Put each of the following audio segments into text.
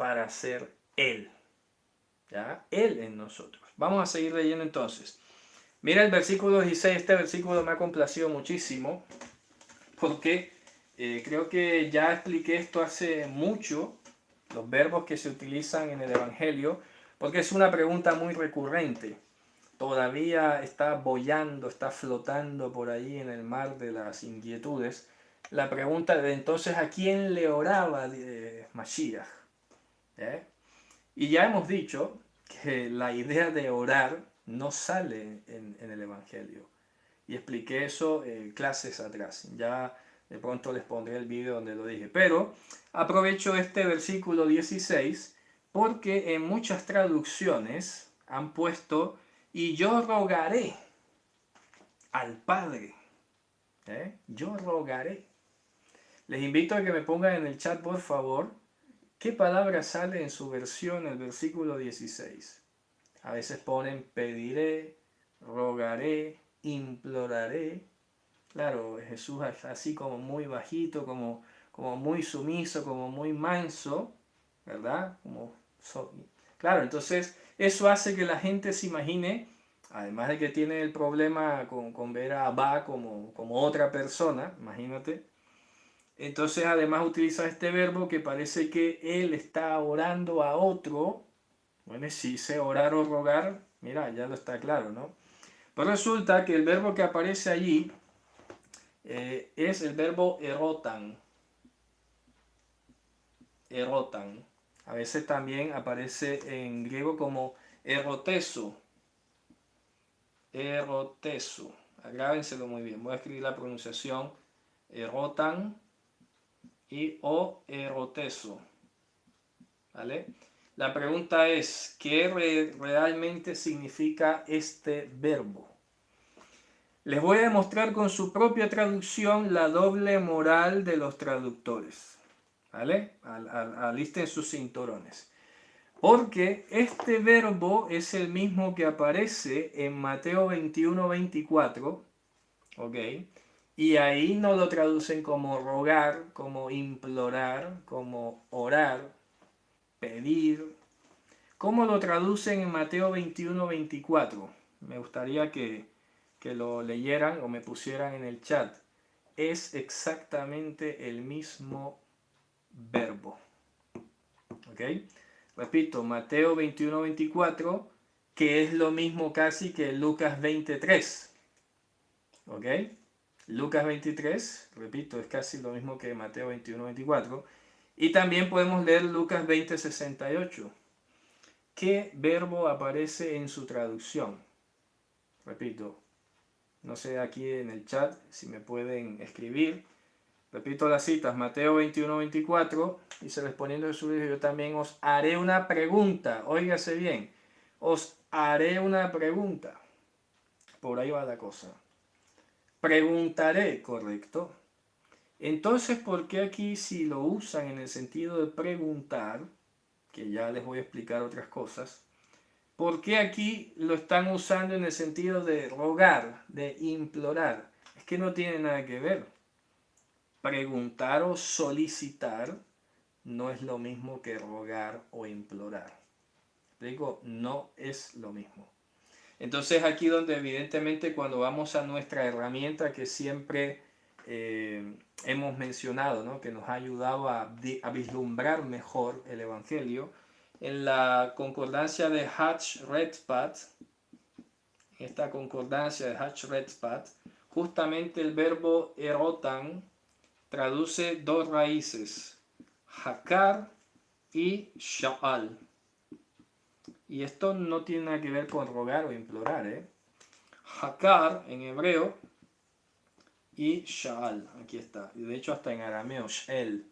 para ser Él. ¿Ya? Él en nosotros. Vamos a seguir leyendo entonces. Mira el versículo 16, este versículo me ha complacido muchísimo porque creo que ya expliqué esto hace mucho, los verbos que se utilizan en el Evangelio, porque es una pregunta muy recurrente. Todavía está boyando, está flotando por ahí en el mar de las inquietudes. La pregunta de entonces, ¿a quién le oraba Mashiach? ¿Eh? Y ya hemos dicho que la idea de orar no sale en el Evangelio. Y expliqué eso clases atrás. Ya de pronto les pondré el vídeo donde lo dije. Pero aprovecho este versículo 16 porque en muchas traducciones han puesto y yo rogaré al Padre. Yo rogaré. Les invito a que me pongan en el chat, por favor, qué palabra sale en su versión, el versículo 16. A veces ponen pediré, rogaré, imploraré. Claro, Jesús es así como muy bajito, como muy sumiso, como muy manso, ¿verdad? Claro, entonces eso hace que la gente se imagine, además de que tiene el problema con ver a Abba como otra persona, imagínate. Entonces además utiliza este verbo que parece que él está orando a otro. Bueno, si dice orar o rogar, mira, ya lo está claro, ¿no? Pues resulta que el verbo que aparece allí es el verbo erotan. Erotan. A veces también aparece en griego como eroteso. Eroteso. Agrábenselo muy bien. Voy a escribir la pronunciación erotan y o eroteso. ¿Vale? La pregunta es, ¿qué realmente significa este verbo? Les voy a demostrar con su propia traducción la doble moral de los traductores. ¿Vale? Alisten sus cinturones. Porque este verbo es el mismo que aparece en Mateo 21-24, ¿ok? Y ahí no lo traducen como rogar, como implorar, como orar, pedir. ¿Cómo lo traducen en Mateo 21-24? Me gustaría que lo leyeran o me pusieran en el chat. Es exactamente el mismo verbo. ¿Ok? Repito, Mateo 21-24, que es lo mismo casi que Lucas 23. ¿Ok? Lucas 23, repito, es casi lo mismo que Mateo 21-24. Y también podemos leer Lucas 20-68. ¿Qué verbo aparece en su traducción? Repito, no sé aquí en el chat si me pueden escribir. Repito las citas, Mateo 21-24, dice respondiendo Jesús, yo también os haré una pregunta, óigase bien, os haré una pregunta, por ahí va la cosa, preguntaré, correcto. Entonces, ¿por qué aquí si lo usan en el sentido de preguntar, que ya les voy a explicar otras cosas, ¿por qué aquí lo están usando en el sentido de rogar, de implorar? Es que no tiene nada que ver. Preguntar o solicitar no es lo mismo que rogar o implorar. Digo, no es lo mismo. Entonces aquí donde evidentemente cuando vamos a nuestra herramienta que siempre hemos mencionado, ¿no? Que nos ha ayudado a vislumbrar mejor el Evangelio, en la concordancia de Hatch-Redpath, esta concordancia de Hatch-Redpath, justamente el verbo erotan traduce dos raíces, hakar y sha'al. Y esto no tiene nada que ver con rogar o implorar, Hakar en hebreo y sha'al, aquí está. Y de hecho hasta en arameo, shel.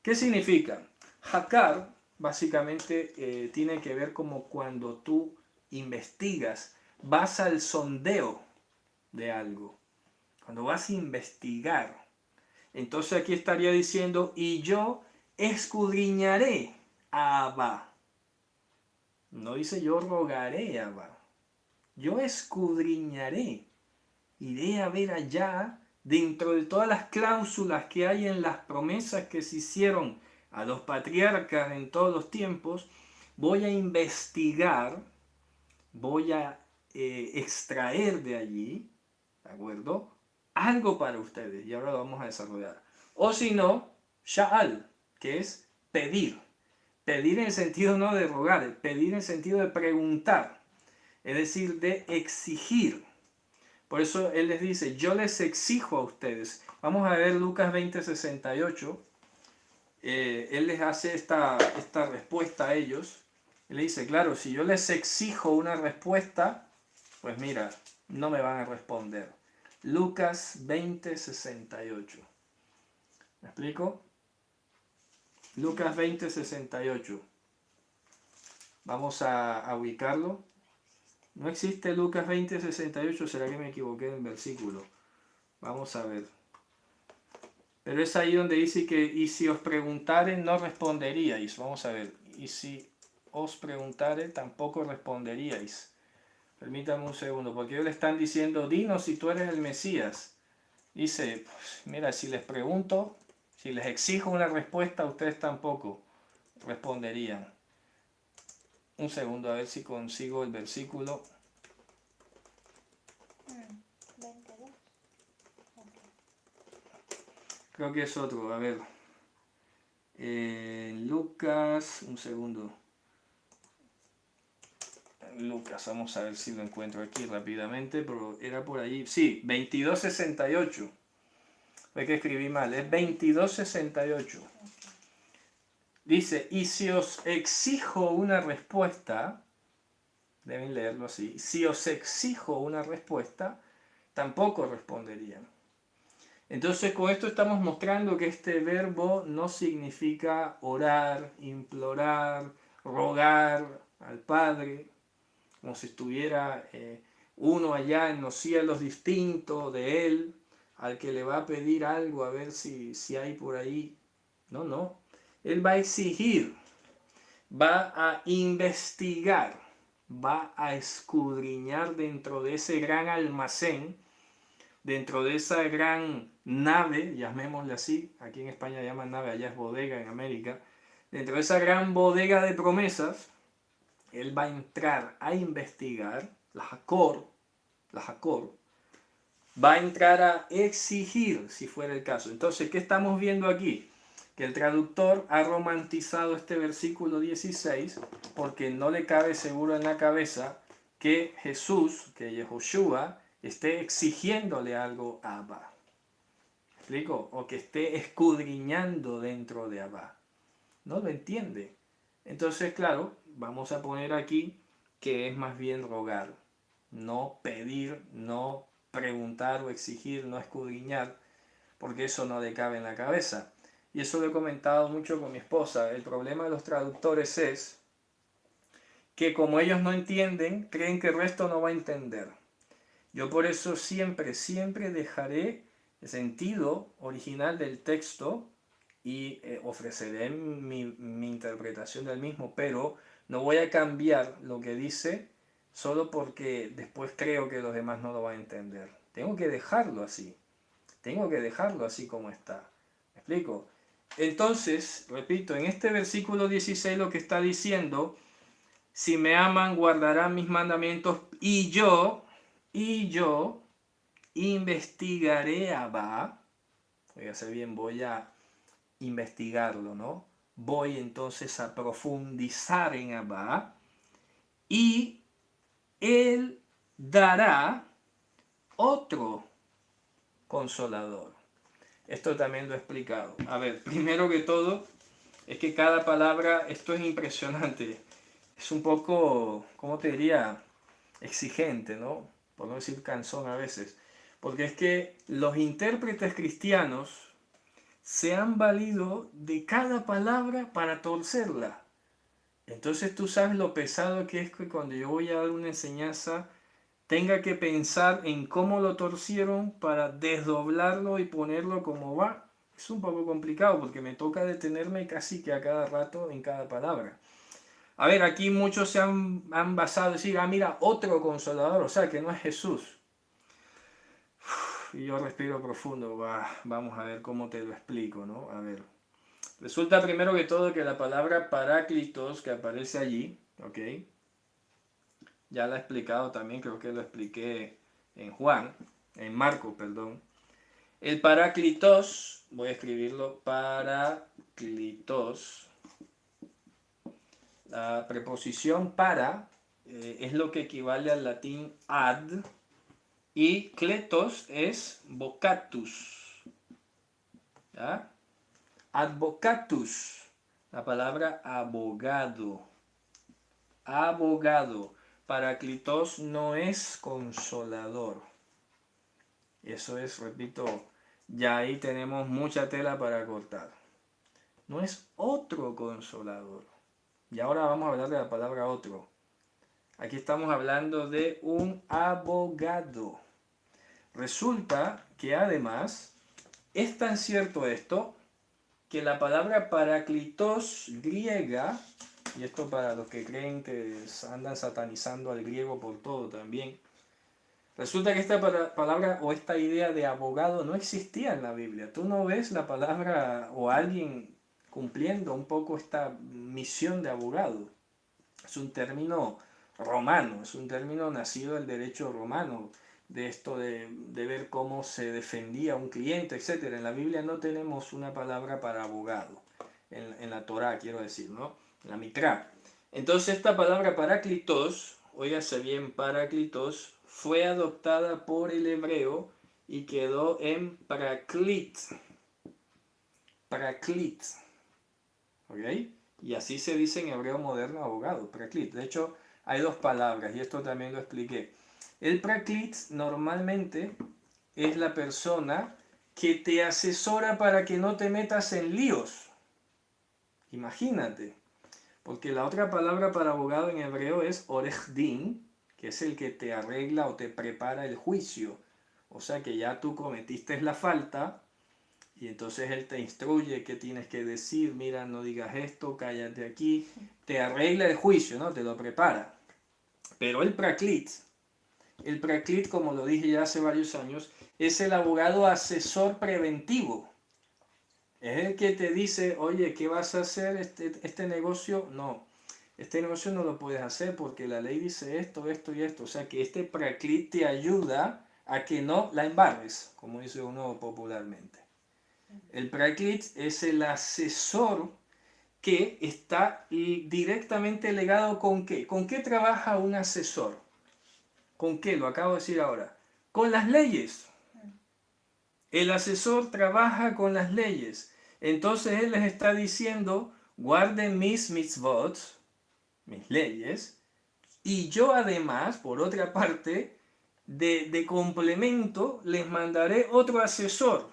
¿Qué significa? Hakar básicamente tiene que ver como cuando tú investigas, vas al sondeo de algo. Cuando vas a investigar. Entonces aquí estaría diciendo, y yo escudriñaré a Abba. No dice yo rogaré a Abba. Yo escudriñaré. Iré a ver allá, dentro de todas las cláusulas que hay en las promesas que se hicieron a los patriarcas en todos los tiempos, voy a investigar, voy a extraer de allí, ¿de acuerdo? Algo para ustedes, y ahora lo vamos a desarrollar. O si no, sha'al, que es pedir. Pedir en el sentido no de rogar, pedir en el sentido de preguntar, es decir, de exigir. Por eso él les dice, yo les exijo a ustedes. Vamos a ver Lucas 20:68. Él les hace esta respuesta a ellos. Él le dice, claro, si yo les exijo una respuesta, pues mira, no me van a responder. Lucas 20:68. ¿Me explico? Lucas 20:68. Vamos a ubicarlo. No existe Lucas 20:68, ¿será que me equivoqué en el versículo? Vamos a ver. Pero es ahí donde dice que, y si os preguntaren, no responderíais. Vamos a ver. Y si os preguntare, tampoco responderíais. Permítame un segundo, porque ellos le están diciendo, dinos si tú eres el Mesías. Dice, pues, mira, si les pregunto, si les exijo una respuesta, ustedes tampoco responderían. Un segundo, a ver si consigo el versículo. 22. Creo que es otro, a ver. Lucas, un segundo. Lucas, vamos a ver si lo encuentro aquí rápidamente, pero era por allí. Sí, 22:68. Ve que escribí mal, es 22:68. Dice, y si os exijo una respuesta, deben leerlo así, si os exijo una respuesta, tampoco responderían. Entonces con esto estamos mostrando que este verbo no significa orar, implorar, rogar al Padre, como si estuviera uno allá en los cielos distinto de Él, al que le va a pedir algo a ver si hay por ahí. No, no. Él va a exigir, va a investigar, va a escudriñar dentro de ese gran almacén, dentro de esa gran nave, llamémosle así, aquí en España llaman nave, allá es bodega en América, dentro de esa gran bodega de promesas, él va a entrar a investigar, la Jacor, va a entrar a exigir, si fuera el caso. Entonces, ¿qué estamos viendo aquí? Que el traductor ha romantizado este versículo 16 porque no le cabe seguro en la cabeza que Jesús, que Yehoshua, esté exigiéndole algo a Abba. ¿Me explico? O que esté escudriñando dentro de Abba. No lo entiende. Entonces, claro, vamos a poner aquí que es más bien rogar, no pedir, no preguntar o exigir, no escudriñar, porque eso no le cabe en la cabeza. Y eso lo he comentado mucho con mi esposa. El problema de los traductores es que como ellos no entienden, creen que el resto no va a entender. Yo por eso siempre dejaré el sentido original del texto y ofreceré mi interpretación del mismo, pero no voy a cambiar lo que dice solo porque después creo que los demás no lo van a entender. Tengo que dejarlo así. Tengo que dejarlo así como está. ¿Me explico? Entonces, repito, en este versículo 16 lo que está diciendo, si me aman, guardarán mis mandamientos y yo investigaré a Abba. Fíjate bien, voy a investigarlo, ¿no? Voy entonces a profundizar en Abba y él dará otro consolador. Esto también lo he explicado. A ver, primero que todo, es que cada palabra, esto es impresionante. Es un poco, ¿cómo te diría? Exigente, ¿no? Por no decir cansón a veces. Porque es que los intérpretes cristianos se han valido de cada palabra para torcerla. Entonces tú sabes lo pesado que es que cuando yo voy a dar una enseñanza tenga que pensar en cómo lo torcieron para desdoblarlo y ponerlo como va. Es un poco complicado porque me toca detenerme casi que a cada rato en cada palabra. A ver, aquí muchos se han basado en decir, mira, otro consolador, o sea, que no es Jesús. Y yo respiro profundo, vamos a ver cómo te lo explico, ¿no? A ver, Resulta primero que todo que la palabra paráclitos que aparece allí, ¿ok? Ya la he explicado también, creo que lo expliqué en Marcos, perdón. El paráclitos, voy a escribirlo, paráclitos. La preposición para es lo que equivale al latín ad y kletos es vocatus. ¿Ya? Advocatus, la palabra abogado. Abogado. Paráclitos no es consolador. Eso es, repito, ya ahí tenemos mucha tela para cortar. No es otro consolador. Y ahora vamos a hablar de la palabra otro. Aquí estamos hablando de un abogado. Resulta que además es tan cierto esto que la palabra paráclitos griega, y esto para los que creen que andan satanizando al griego por todo también, resulta que esta palabra o esta idea de abogado no existía en la Biblia. Tú no ves la palabra o alguien cumpliendo un poco esta misión de abogado. Es un término romano, es un término nacido del derecho romano, de esto de ver cómo se defendía un cliente, etc. En la Biblia no tenemos una palabra para abogado, en la Torá quiero decir, ¿no? En la Mitra. Entonces esta palabra paráclitos, óigase bien, paráclitos, fue adoptada por el hebreo y quedó en praklit. Praklit. ¿Ok? Y así se dice en hebreo moderno abogado, praklit. De hecho, hay dos palabras y esto también lo expliqué. El praklit normalmente es la persona que te asesora para que no te metas en líos. Imagínate. Porque la otra palabra para abogado en hebreo es orech din, que es el que te arregla o te prepara el juicio. O sea que ya tú cometiste la falta y entonces él te instruye qué tienes que decir, mira, no digas esto, cállate aquí. Te arregla el juicio, ¿no? Te lo prepara. Pero el praklit, como lo dije ya hace varios años, es el abogado asesor preventivo. Es el que te dice, oye, ¿qué vas a hacer este negocio? No, este negocio no lo puedes hacer porque la ley dice esto, esto y esto. O sea que este praklit te ayuda a que no la embarres, como dice uno popularmente. El praklit es el asesor que está directamente ligado con qué. ¿Con qué trabaja un asesor? ¿Con qué? Lo acabo de decir ahora. Con las leyes. El asesor trabaja con las leyes. Entonces él les está diciendo, guarden mis mitzvot, mis leyes, y yo además, por otra parte, de complemento, les mandaré otro asesor.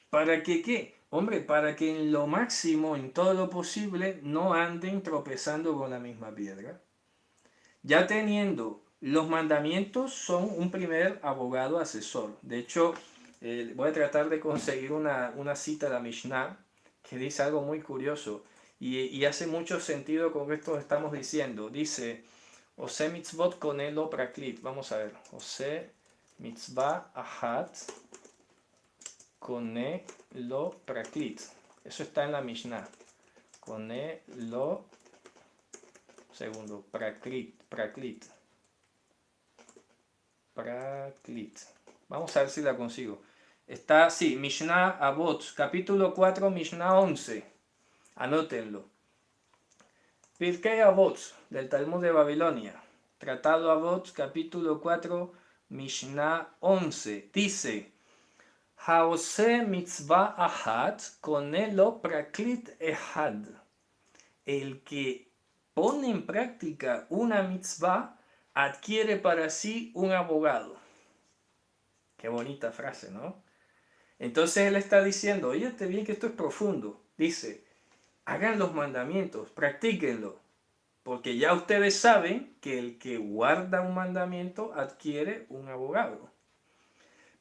¿Para que qué? Hombre, para que en lo máximo, en todo lo posible, no anden tropezando con la misma piedra. Ya teniendo los mandamientos, son un primer abogado asesor. De hecho, voy a tratar de conseguir una cita de la Mishnah que dice algo muy curioso y hace mucho sentido con esto que estamos diciendo. Dice, Ose mitzvot konelo praklit. Vamos a ver. Ose mitzvah ahat konelo praklit. Eso está en la Mishnah. Konelo, segundo, praklit. Vamos a ver si la consigo. Está, sí, Mishnah Avot, capítulo 4, Mishnah 11. Anótenlo. Pirkei Avot, del Talmud de Babilonia. Tratado Avot, capítulo 4, Mishnah 11. Dice, Haose mitzvah ahat konelo praklit ehad. El que pone en práctica una mitzvah adquiere para sí un abogado. Qué bonita frase, ¿no? Entonces él está diciendo, óyete bien que esto es profundo. Dice, hagan los mandamientos, practíquenlo. Porque ya ustedes saben que el que guarda un mandamiento adquiere un abogado.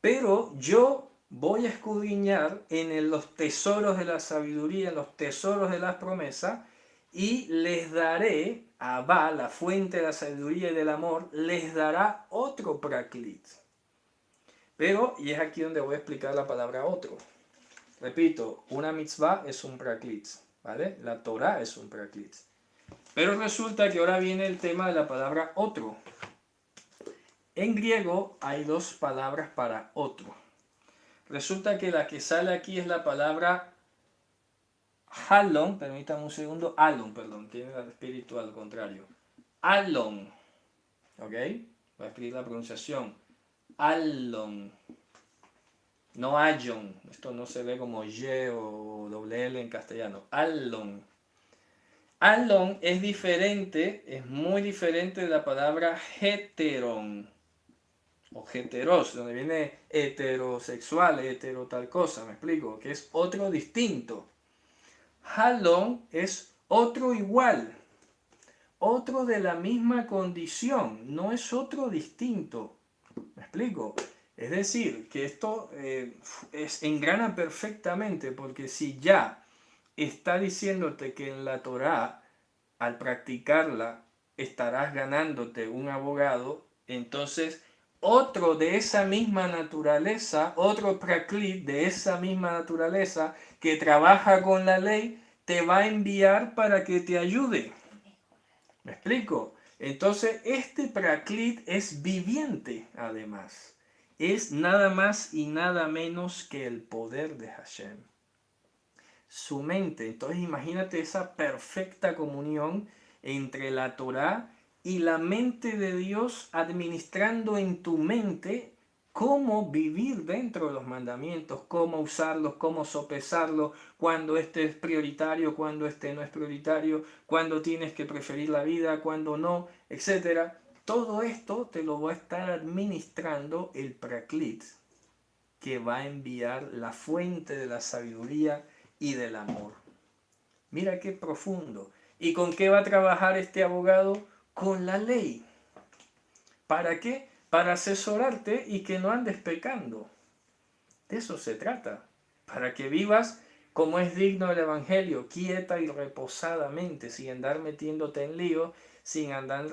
Pero yo voy a escudriñar en los tesoros de la sabiduría, en los tesoros de las promesas, y les daré, Abba, la fuente de la sabiduría y del amor, les dará otro praklit. Pero, y es aquí donde voy a explicar la palabra otro. repito, una mitzvah es un praklit, ¿vale? La Torah es un praklit. Pero resulta que ahora viene el tema de la palabra otro. En griego hay dos palabras para otro. Resulta que la que sale aquí es la palabra halon, permítanme un segundo, alon, perdón, tiene el espíritu al contrario. Alon, ¿ok? Voy a escribir la pronunciación. Alon, no ayon, esto no se ve como y o doble L en castellano. Alon. Alon es diferente, es muy diferente de la palabra heteron o heteros, donde viene heterosexual, hetero tal cosa, me explico, que es otro distinto. Halon es otro igual, otro de la misma condición, no es otro distinto. ¿Me explico? Es decir, que esto engrana perfectamente, porque si ya está diciéndote que en la Torá, al practicarla, estarás ganándote un abogado, entonces otro de esa misma naturaleza, otro praklit de esa misma naturaleza que trabaja con la ley, te va a enviar para que te ayude. ¿Me explico? Entonces, este praklit es viviente, además. Es nada más y nada menos que el poder de Hashem. Su mente. Entonces, imagínate esa perfecta comunión entre la Torá y la mente de Dios administrando en tu mente cómo vivir dentro de los mandamientos, cómo usarlos, cómo sopesarlos, cuando este es prioritario, cuando este no es prioritario, cuando tienes que preferir la vida, cuando no, etc. Todo esto te lo va a estar administrando el Praklit, que va a enviar la fuente de la sabiduría y del amor. Mira qué profundo. ¿Y con qué va a trabajar este abogado? Con la ley. ¿Para qué? Para asesorarte y que no andes pecando. De eso se trata. Para que vivas como es digno del Evangelio, quieta y reposadamente, sin andar metiéndote en lío, sin andar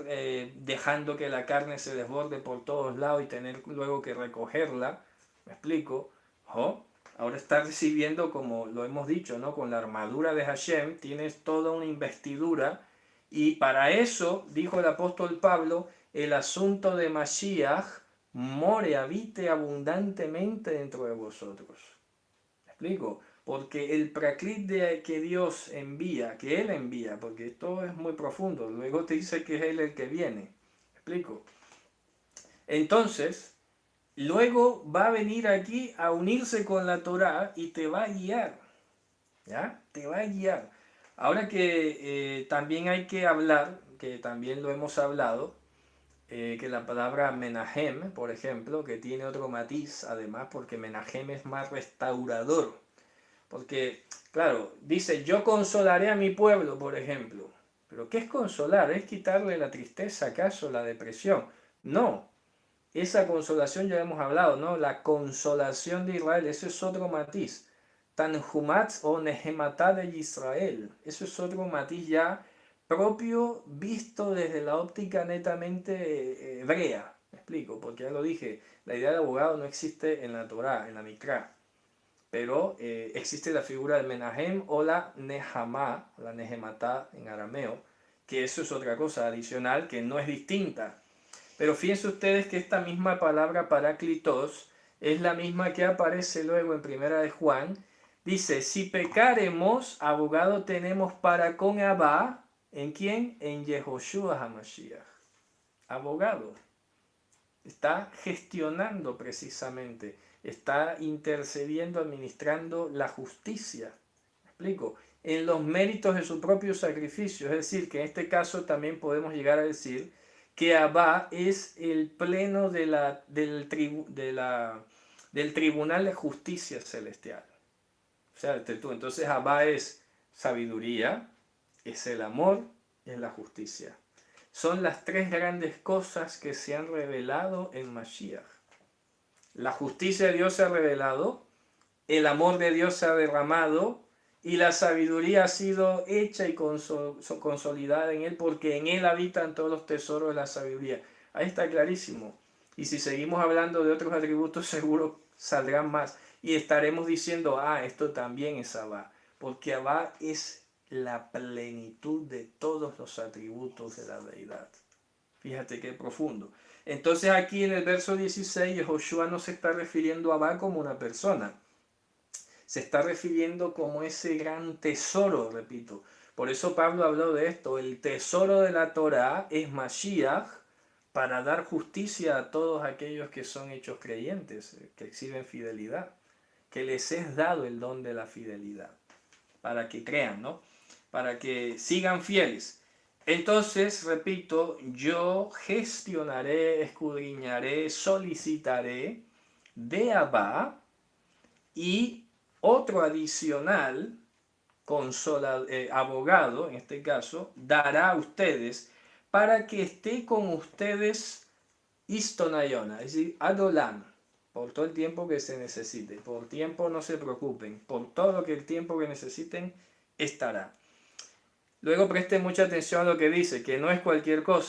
dejando que la carne se desborde por todos lados y tener luego que recogerla. ¿Me explico? ¿Oh? Ahora estás recibiendo, como lo hemos dicho, ¿no? Con la armadura de Hashem, tienes toda una investidura. Y para eso, dijo el apóstol Pablo, el asunto de Mashiach more, habite abundantemente dentro de vosotros. ¿Me explico? Porque el praklit que Dios envía, que Él envía, porque esto es muy profundo, luego te dice que es Él el que viene. ¿Me explico? Entonces, luego va a venir aquí a unirse con la Torá y te va a guiar. ¿Ya? Te va a guiar. Ahora que también hay que hablar, que también lo hemos hablado, que la palabra Menahem, por ejemplo, que tiene otro matiz, además, porque Menahem es más restaurador. Porque, claro, dice, yo consolaré a mi pueblo, por ejemplo. Pero ¿qué es consolar? ¿Es quitarle la tristeza, acaso, la depresión? No. Esa consolación ya hemos hablado, ¿no? La consolación de Israel, eso es otro matiz. Tanhumat o Nehematá de Israel. Eso es otro matiz ya propio visto desde la óptica netamente hebrea. Me explico, porque ya lo dije, la idea de abogado no existe en la Torá, en la Mikra. Pero existe la figura del Menahem o la Nehamá, la Nehematá en arameo, que eso es otra cosa adicional que no es distinta. Pero fíjense ustedes que esta misma palabra paráclitos es la misma que aparece luego en Primera de Juan. Dice, si pecaremos, abogado tenemos para con Abba. ¿En quién? En Yehoshua HaMashiach. Abogado. Está gestionando precisamente. Está intercediendo, administrando la justicia. ¿Me explico? En los méritos de su propio sacrificio. Es decir, que en este caso también podemos llegar a decir que Abba es el pleno del tribunal de justicia celestial. O sea, entonces Abba es sabiduría, es el amor, es la justicia. Son las tres grandes cosas que se han revelado en Mashiach. La justicia de Dios se ha revelado, el amor de Dios se ha derramado y la sabiduría ha sido hecha y consolidada en Él, porque en Él habitan todos los tesoros de la sabiduría. Ahí está clarísimo. Y si seguimos hablando de otros atributos, seguro saldrán más. Y estaremos diciendo, esto también es Abba, porque Abba es la plenitud de todos los atributos de la deidad. Fíjate qué profundo. Entonces aquí en el verso 16, Joshua no se está refiriendo a Abba como una persona. Se está refiriendo como ese gran tesoro, repito. Por eso Pablo habló de esto. El tesoro de la Torá es Mashiach para dar justicia a todos aquellos que son hechos creyentes, que exhiben fidelidad. Que les es dado el don de la fidelidad. Para que crean, ¿no? Para que sigan fieles. Entonces, repito, yo gestionaré, escudriñaré, solicitaré de Abba y otro adicional, abogado, en este caso, dará a ustedes para que esté con ustedes istonayona, es decir, adolam, por todo el tiempo que se necesite. Por tiempo no se preocupen, por todo lo que el tiempo que necesiten estará. Luego presten mucha atención a lo que dice, que no es cualquier cosa.